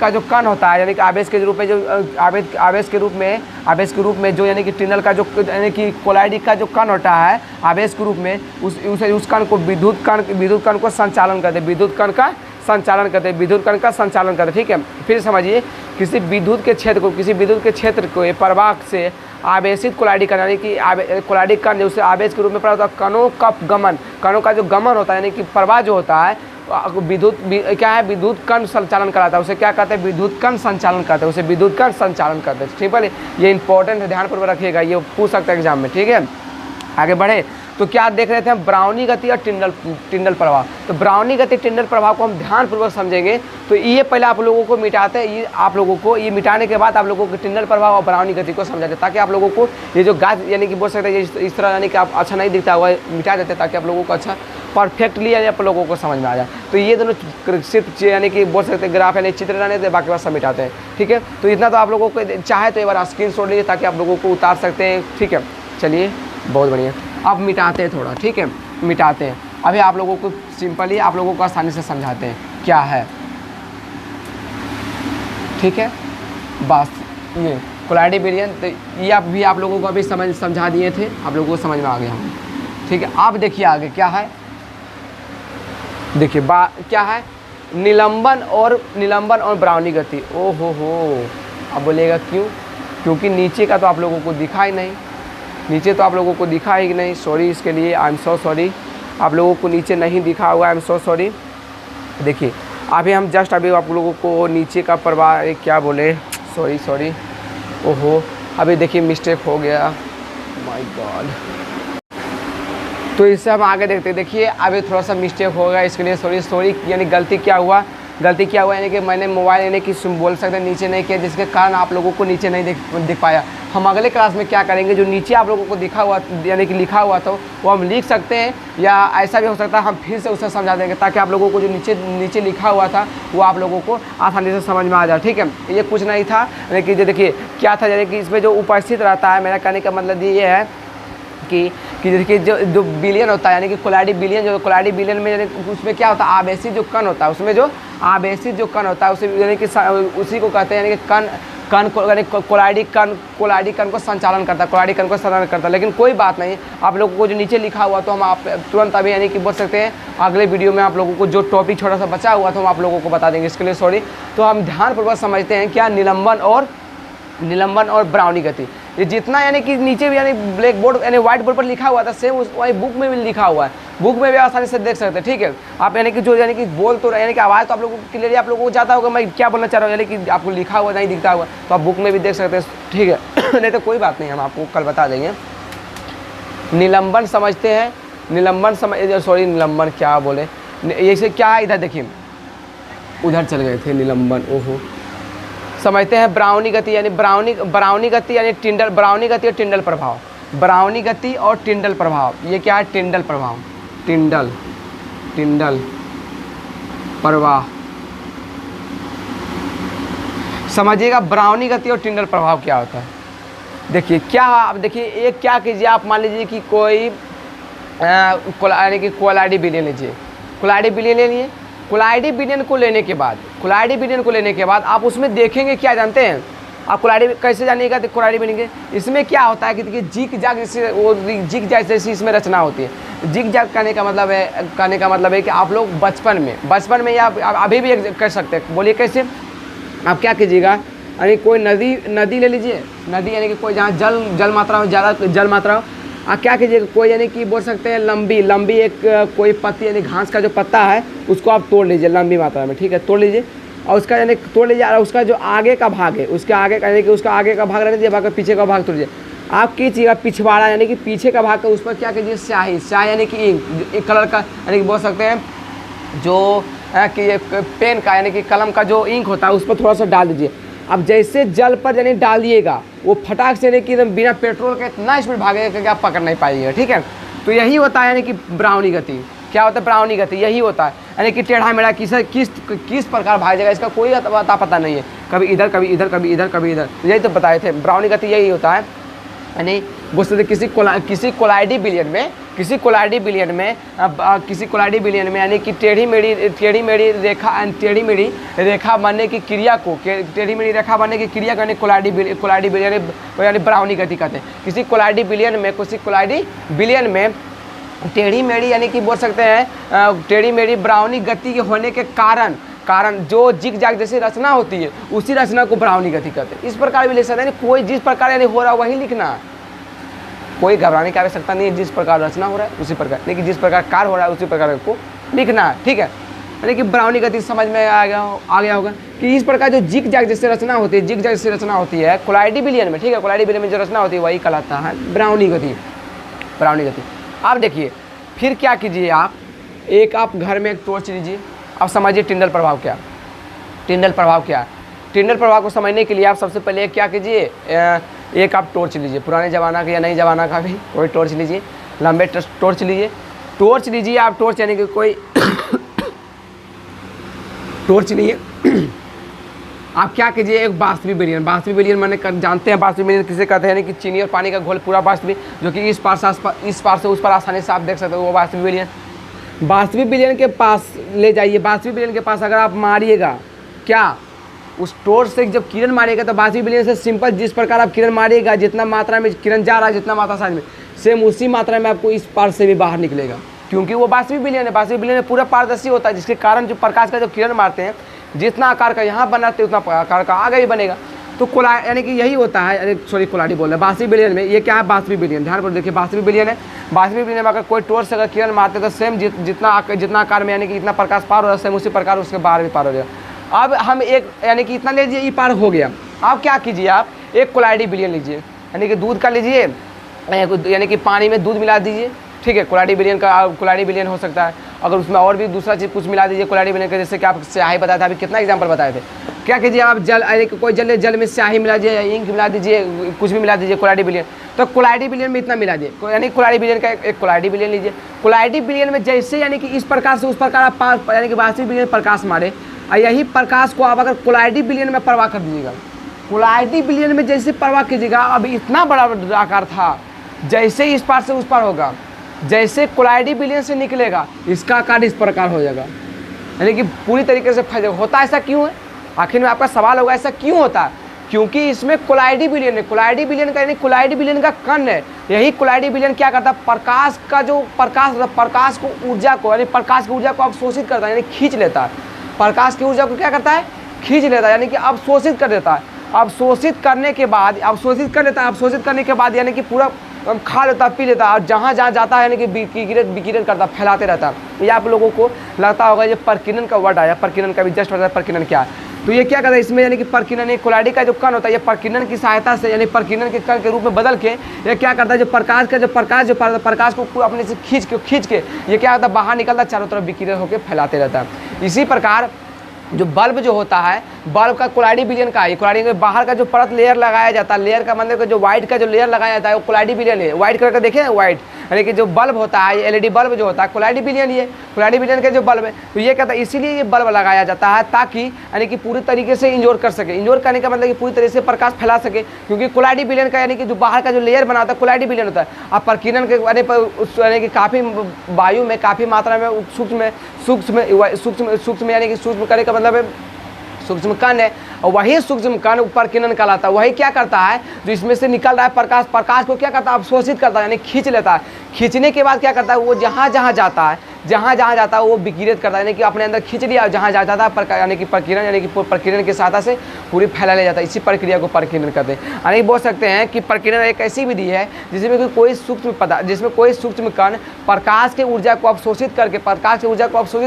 का जो कण होता है, यानी कि आवेश के रूप में जो आवेश के रूप में जो, यानी कि टिंडल का जो, यानी कि कोलाइडी का जो कण होता है आवेश के रूप में, उस कण को विद्युत कण को संचालन करते, विद्युत कण का संचालन करते। ठीक है, फिर समझिए किसी विद्युत के क्षेत्र को प्रवाह से आवेशित कोलाइडी कण, यानी कि कोलाइडी कण जो उसे आवेश के रूप में प्राप्त होता है, कणों का जो गमन होता है, यानी कि प्रवाह जो होता है विद्युत कण संचालन कराता है, उसे क्या कहते हैं, विद्युत कण संचालन करते हैं। सिंपल, ये इंपॉर्टेंट है, ध्यानपूर्वक रखिएगा, ये पूछ सकता है एग्जाम में। ठीक है, आगे बढ़े तो क्या देख रहे थे हम, ब्राउनी गति और टिंडल प्रभाव। तो ब्राउनी गति टिंडल प्रभाव को हम ध्यानपूर्वक समझेंगे। तो ये पहले आप लोगों को मिटाते हैं, ये आप लोगों को ये मिटाने के बाद आप लोगों को टिंडल प्रभाव और ब्राउनी गति को समझाते, ताकि आप लोगों को ये जो गाज यानी कि बोल सकते हैं इस तरह, यानी कि आप अच्छा नहीं दिखता हुआ मिटा देते, ताकि आप लोगों को अच्छा परफेक्टली यानी आप लोगों को समझ में आ जाए। तो ये दोनों सिर्फ यानी कि बोल सकते ग्राफ यानी चित्र रहने थे, बाकी बात सब मिटाते हैं। ठीक है, तो इतना तो आप लोगों को चाहे तो एक बार स्क्रीनशॉट लीजिए ताकि आप लोगों को उतार सकते हैं। ठीक है, चलिए बहुत बढ़िया। अब मिटाते हैं थोड़ा, ठीक है, मिटाते हैं। अभी आप लोगों को सिंपली आप लोगों को आसानी से समझाते हैं क्या है। ठीक है, बस ये कोलाइडी विलयन, तो ये आप लोगों को अभी समझा दिए थे, आप लोगों को समझ में आ गया हम। ठीक है, अब देखिए आगे क्या है, देखिए क्या है, निलंबन और ब्राउनी गति। ओ हो, अब बोलेगा क्यों, क्योंकि नीचे का तो आप लोगों को दिखा ही नहीं, सॉरी इसके लिए, आई एम सो सॉरी, आप लोगों को नीचे नहीं दिखा हुआ, आई एम सो सॉरी। देखिए अभी हम जस्ट अभी आप लोगों को नीचे का प्रवाह क्या बोले, सॉरी, ओहो, अभी देखिए मिस्टेक हो गया, माय गॉड। तो इससे हम आगे देखते हैं। देखिए अभी थोड़ा सा मिस्टेक हो गया, इसके लिए सॉरी, यानी गलती क्या हुआ, गलती क्या हुआ यानी कि मैंने मोबाइल यानी कि बोल सकते हैं नीचे नहीं किया, जिसके कारण आप लोगों को नीचे नहीं दिख पाया। हम अगले क्लास में क्या करेंगे, जो नीचे आप लोगों को दिखा हुआ यानी कि लिखा हुआ था वो हम लिख सकते हैं, या ऐसा भी हो सकता है हम फिर से उसे समझा देंगे ताकि आप लोगों को जो नीचे लिखा हुआ था वो आप लोगों को आसानी से समझ में आ जाए। ठीक है, ये कुछ नहीं था यानी कि देखिए क्या था, यानी कि इसमें जो उपस्थित रहता है, मेरा कहने का मतलब ये है कि देखिए जो बिलियन होता है यानी कि कोलाइडी बिलियन, जो कोलाइडी बिलियन में यानी उसमें क्या होता है, आवेशित जो कण होता है, उसमें जो आवेशित जो कण होता है उसे यानी कि उसी को कहते हैं यानी कि कण यानी कोलाइडी कण को संचालन करता है, कोलाइडी कण को संचालन करता है। लेकिन कोई बात नहीं, आप लोगों को जो नीचे लिखा हुआ तो हम आप तुरंत अभी यानी कि बोल सकते हैं अगले वीडियो में आप लोगों को जो टॉपिक छोटा सा बचा हुआ था हम आप लोगों को बता देंगे, इसके लिए सॉरी। तो हम ध्यानपूर्वक समझते हैं क्या निलंबन और ब्राउनी गति, ये जितना यानी कि नीचे भी यानी ब्लैक बोर्ड यानी व्हाइट बोर्ड पर लिखा हुआ था सेम वही बुक में भी लिखा हुआ है, बुक में भी आसानी से देख सकते हैं। ठीक है, आप यानी कि जो यानी कि बोल तो यानी कि आवाज़ तो आप लोगों को क्लियरली आप लोगों को जाता होगा मैं क्या बोलना चाह रहा हूँ, यानी कि आपको लिखा हुआ नहीं दिखता होगा तो आप बुक में भी देख सकते हैं। ठीक है नहीं तो कोई बात नहीं, हम आपको कल बता देंगे। निलंबन समझते हैं, निलंबन क्या बोले, ऐसे क्या है, इधर देखिए उधर चल गए थे निलंबन, ओहो। समझते हैं ब्राउनी गति यानी ब्राउनी गति यानी टिंडल, ब्राउनी गति और टिंडल प्रभाव, ब्राउनी गति और टिंडल प्रभाव, ये क्या है टिंडल प्रभाव, टिंडल प्रवाह। समझिएगा ब्राउनी गति और टिंडल प्रभाव क्या होता है। देखिए क्या, आप देखिए एक क्या कीजिए, आप मान लीजिए कि कोई यानी कि कोलाइडी बिलियन लीजिए, कोलाइडी बिलियन ले लिए, कोलाइडी बिलियन को लेने के बाद आप उसमें देखेंगे क्या जानते हैं, आप कोलाइडी कैसे जानिएगा, तो कोलाइडी बिलियन के इसमें क्या होता है कि देखिए जिग जाग जैसे वो जिग जाग जैसी इसमें रचना होती है। जिग जाग कहने का मतलब है कि आप लोग बचपन में या अभी भी कर सकते हैं। बोलिए कैसे, आप क्या कीजिएगा, यानी कोई नदी ले लीजिए, नदी यानी कि कोई जहाँ जल मात्रा हो, ज़्यादा जल मात्रा हो, आप क्या कीजिएगा, कोई यानी कि बोल सकते हैं लंबी एक कोई पत्ती यानी घास का जो पत्ता है उसको आप तोड़ लीजिए लंबी मात्रा में। ठीक है, तोड़ लीजिए और उसका यानी तोड़ लीजिए, और उसका जो आगे का भाग है उसके आगे यानी कि उसका आगे का भाग रहने दीजिए, बाकी पीछे का भाग तोड़ लीजिए। आप कीजिएगा पिछवाड़ा यानी कि पीछे का भाग का उस पर क्या कीजिए, स्याही यानी कि एक कलर का यानी कि बोल सकते हैं जो कि पेन का यानी कि कलम का जो इंक होता है उस पर थोड़ा सा डाल दीजिए। अब जैसे जल पर यानी डालिएगा वो फटाक से यानी कि एकदम बिना पेट्रोल के इतना स्पीड भागेगा कि आप पकड़ नहीं पाइएगा। ठीक है, तो यही होता है यानी कि ब्राउनी गति। क्या होता है ब्राउनी गति, यही होता है यानी कि टेढ़ा मेढ़ा किस प्रकार भाग जाएगा इसका कोई पता नहीं है, कभी इधर कभी इधर कभी इधर कभी इधर, यही तो बताए थे। ब्राउनी गति यही होता है यानी बोल सकते किसी कोलाइडी बिलियन में यानी कि टेढ़ी मेढ़ी रेखा बनने की क्रिया को यानी कोलाइडी बिलियन यानी ब्राउनी गति कहते हैं। किसी कोलाइडी बिलियन में टेढ़ी मेढ़ी यानी कि बोल सकते हैं टेढ़ी मेढ़ी ब्राउनी गति के होने के कारण जो जिग जाग जैसी रचना होती है उसी रचना को ब्राउनी गति कहते हैं। इस प्रकार भी लिख सकते हैं, कोई जिस प्रकार यानी हो रहा है वही लिखना, कोई घबराने की आवश्यकता नहीं है। जिस प्रकार रचना हो रहा है उसी प्रकार, लेकिन जिस प्रकार कार्य हो रहा है उसी प्रकार को लिखना है। ठीक है, यानी कि ब्राउनी गति समझ में आ गया होगा कि इस प्रकार जो जिग जाग जैसी रचना होती है कोलाइडी बिलियन में। ठीक है, कोलाइडी बिलियन में जो रचना होती है वही कहलाता है ब्राउनी गति। आप देखिए फिर क्या कीजिए, आप घर में एक टॉर्च लीजिए। अब समझिए टिंडल प्रभाव क्या, टिंडल प्रभाव को समझने के लिए आप सबसे पहले क्या कीजिए, एक आप टॉर्च लीजिए, पुराने ज़माना का या नई ज़माना का भी कोई टॉर्च लीजिए, लंबे टॉर्च लीजिए आप टॉर्च यानी कि कोई टॉर्च लिए आप क्या कीजिए, एक बाष्पी बिलियन मैंने जानते हैं बाष्पी बिलियन किसे कहते हैं, यानी कि चीनी और पानी का घोल पूरा बाष्पी, जो कि इस पार से उस पर आसानी से आप देख सकते हो वो बाष्पी बिलियन के पास ले जाइए। बाष्पी बिलियन के पास अगर आप मारिएगा क्या, उस टॉर्च से जब किरण मारिएगा तो बाष्पी बिलियन से सिंपल जिस प्रकार आप किरण मारिएगा, जितना मात्रा में किरण जा रहा है, जितना मात्रा साइज में, सेम उसी मात्रा में आपको इस पार से भी बाहर निकलेगा, क्योंकि वो बाष्पी बिलियन है। बाष्पी बिलियन में पूरा पारदर्शी होता है, जिसके कारण जो प्रकाश का जो किरण मारते हैं जितना आकार का यहाँ बनाते हैं उतना आकार का आगे भी बनेगा। तो यानी कि यही होता है, कोलाइडी बोल रहे हैं बाष्पी बिलियन में। ये क्या है, बाष्पी बिलियन, ध्यान पर देखिए बाष्पी बिलियन है। बाष्पी बिलियन में अगर कोई टॉर्च से अगर किरण मारते तो सेम जितना आकार में यानी कि इतना प्रकाश पार हो रहा है सेम उसी प्रकार उसके बाहर भी पार हो जाएगा। अब हम एक यानी कि इतना ले लीजिए, ये पार हो गया। अब क्या कीजिए, आप एक कोलाइडी बिलियन लीजिए, यानी कि दूध का लीजिए, यानी कि पानी में दूध मिला दीजिए। ठीक है। कोलाडी बिलियन का कोलाडी बिलियन हो सकता है। अगर उसमें और भी दूसरा चीज़ कुछ मिला दीजिए कोलाडी बिलियन का, जैसे कि आप स्याही बताया था, अभी कितना एग्जाम्पल बताए थे। क्या कीजिए आप जल, अरे कोई जल में स्याही मिला दीजिए, इंक मिला दीजिए, कुछ भी मिला दीजिए कोलाडी बिलियन, तो कोलाडी बिलियन में इतना मिला दिए, यानी कोलाडी बिलियन का एक कोलाडी बिलियन लीजिए। कोलाडी बिलियन में जैसे यानी कि इस प्रकार से उस प्रकार आप यानी कि वास्तविक बिलियन प्रकाश मारे, और यही प्रकाश को आप अगर कोलाडी बिलियन में परवाह कर दीजिएगा, कोलाडी बिलियन में जैसे परवाह कीजिएगा, अब इतना बड़ा आकार था, जैसे इस पार से उस पार होगा, जैसे कोलाडी बिलियन से निकलेगा इसका आकार इस प्रकार हो जाएगा, यानी कि पूरी तरीके से फैल जाएगा। होता ऐसा क्यों है? आखिर में आपका सवाल होगा ऐसा क्यों होता है? क्योंकि इसमें कोलाडी बिलियन है। कोलाडी बिलियन का यानी कोलाडी बिलियन का कण है। यही कोलाडी बिलियन क्या करता है? प्रकाश का जो प्रकाश को ऊर्जा को, यानी प्रकाश की ऊर्जा को अवशोषित करता है, यानी खींच लेता है। प्रकाश की ऊर्जा को क्या करता है? खींच लेता है, यानी कि अवशोषित कर देता है। अवशोषित करने के बाद अवशोषित कर लेता है, अवशोषित करने के बाद यानी कि पूरा खा लेता, पी लेता, और जहाँ जहाँ जाता है यानी कि विकिरण करता, फैलाते रहता है। ये आप लोगों को लगता होगा ये प्रकीर्णन का वर्ड आया, प्रकीर्णन का भी जस्ट बताया प्रकीर्णन क्या है। तो ये क्या करता है इसमें, यानी कि प्रकीर्णन कोलाडी का जो कण होता है, ये प्रकीर्णन की सहायता से, यानी प्रकीर्णन के कण के रूप में बदल के ये क्या करता है, जो प्रकाश को अपने से खींच के ये क्या होता है, बाहर निकलता है, चारों तरफ विकिरण होकर फैलाते रहता है। इसी प्रकार जो बल्ब जो होता है, बल्ब का कोलाडी बिलियन का है। कोलाडी के बाहर का जो परत लेयर लगाया जाता है, लेयर का मतलब जो व्हाइट का जो लेयर लगाया जाता है वो कोलाडी बिलियन है। व्हाइट कलर का देखे ना, व्हाइट, यानी कि जो बल्ब होता है, एलईडी बल्ब जो होता है कोलाडी बिलियन, ये कोलाडी बिलियन के जो बल्ब है, तो ये कहता है इसीलिए ये बल्ब लगाया जाता है ताकि यानी कि पूरी तरीके से इंजोर कर सके। इंजोर करने का मतलब कि पूरी तरीके से प्रकाश फैला सके, क्योंकि कोलाडी बिलियन का यानी कि जो बाहर का जो लेयर बनाता है कोलाडी बिलियन होता है। अब प्रकीर्णन के यानी कि काफ़ी वायु में काफ़ी मात्रा में सूक्ष्म यानी कि सूक्ष्म करने का मतलब है सूक्ष्म कण है, और वही सूक्ष्म कण प्रकीर्णन कहलाता है। वही क्या करता है, जो इसमें से निकल रहा है प्रकाश को क्या करता है, अवशोषित करता है, यानी खींच लेता है। खींचने के बाद क्या करता है, वो जहाँ जहाँ जाता है वो विकिरित करता है, यानी कि अपने अंदर खींच लिया, जहाँ जाता था यानी कि प्रकीर्णन, यानी कि प्रकीर्णन की सहायता से पूरी फैला ले जाता है। इसी प्रक्रिया को प्रकीर्णन करते हैं। यानी बोल सकते हैं कि प्रकीर्णन एक ऐसी विधि है जिसमें कोई सूक्ष्म कण प्रकाश की ऊर्जा को अवशोषित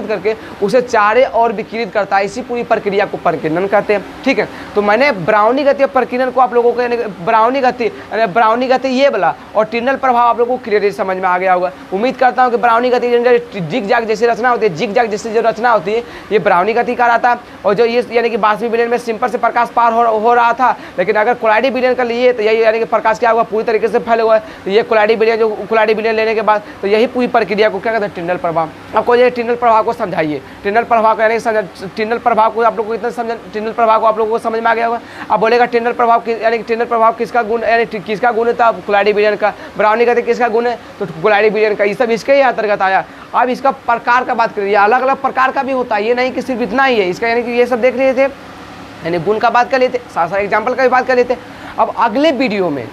करके उसे चारे और विकिरित करता है। इसी पूरी प्रक्रिया को प्रकीर्णन कहते हैं। ठीक है, तो मैंने ब्राउनी गति और प्रकीर्णन को आप लोगों को, यानी ब्राउनी गति ये वाला और टिनल प्रभाव आप लोगों को क्लियरली समझ में आ गया होगा। उम्मीद करता हूँ कि ब्राउनी गति जिग जाग जैसी रचना होती है, जिग जाग जैसी जो रचना होती है ये ब्राउनी गति का रहा था। और जो ये यानी कि वास्तविक बिलियन में सिंपल से प्रकाश पार हो रहा था, लेकिन अगर कोलाडी बिलियन का लिए तो यही यानी कि प्रकाश क्या हुआ, पूरी तरीके से फैले हुआ है। तो ये कोलाडी बिलियन लेने के बाद तो यही पूरी प्रक्रिया को क्या कहते हैं, टिनल प्रभाव। आपको ये टिनल प्रभाव को समझाइए। टिनल प्रभाव को यानी टिनल प्रभाव को आप लोग को इतना समझ, टिनल प्रभाव को आप लोगों को समझ में आ गया होगा। अब बोलेगा टिनल प्रभाव यानी टिनल प्रभाव किसका गुण, यानी किसका गुण था, कोलाडी बिलियन का। ब्राउनी गति किसका गुण है, तो कोलाडी बिलियन का। ये सब इसके ही अंतर्गत आया। अब इसका प्रकार का बात करिए, अलग अलग प्रकार का भी होता है, ये नहीं कि सिर्फ इतना ही है इसका, यानी कि ये सब देख रहे थे, यानी गुण का बात कर लेते, साथ साथ एग्जाम्पल का भी बात कर लेते। अब अगले वीडियो में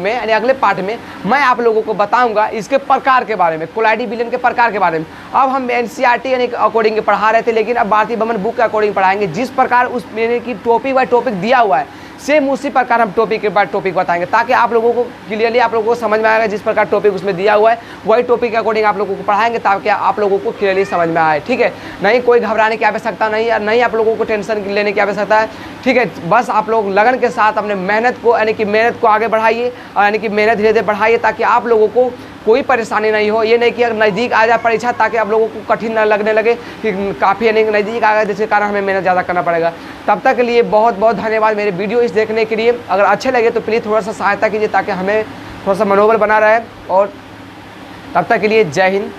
यानी अगले पार्ट में मैं आप लोगों को बताऊंगा इसके प्रकार के बारे में, कोलाडी बिलियन के प्रकार के बारे में। अब हम एनसीईआरटी यानी अकॉर्डिंग पढ़ा रहे थे, लेकिन अब भारतीय भवन बुक के अकॉर्डिंग पढ़ाएंगे। जिस प्रकार उस यानी कि टॉपिक बाय टॉपिक दिया हुआ है, सेम उसी प्रकार हम टॉपिक के बाद टॉपिक बताएंगे, ताकि आप लोगों को क्लियरली आप लोगों को समझ में आएगा। जिस प्रकार टॉपिक उसमें दिया हुआ है वही टॉपिक के अकॉर्डिंग आप लोगों को पढ़ाएंगे, ताकि आप लोगों को क्लियरली समझ में आए। ठीक है, नहीं कोई घबराने की आवश्यकता नहीं आप लोगों को टेंशन लेने की आवश्यकता है। ठीक है, बस आप लोग लगन के साथ अपने मेहनत को आगे बढ़ाइए, और यानी कि मेहनत धीरे धीरे बढ़ाइए, ताकि आप लोगों को कोई परेशानी नहीं हो। ये नहीं कि अगर नज़दीक आ जाए परीक्षा, ताकि आप लोगों को कठिन न लगने लगे कि काफ़ी यानी नज़दीक आ गया, जिसके कारण हमें मेहनत ज़्यादा करना पड़ेगा। तब तक के लिए बहुत बहुत धन्यवाद मेरे वीडियो इस देखने के लिए। अगर अच्छे लगे तो प्लीज़ थोड़ा सा सहायता कीजिए, ताकि हमें थोड़ा सा मनोबल बना रहे। और तब तक के लिए जय हिंद।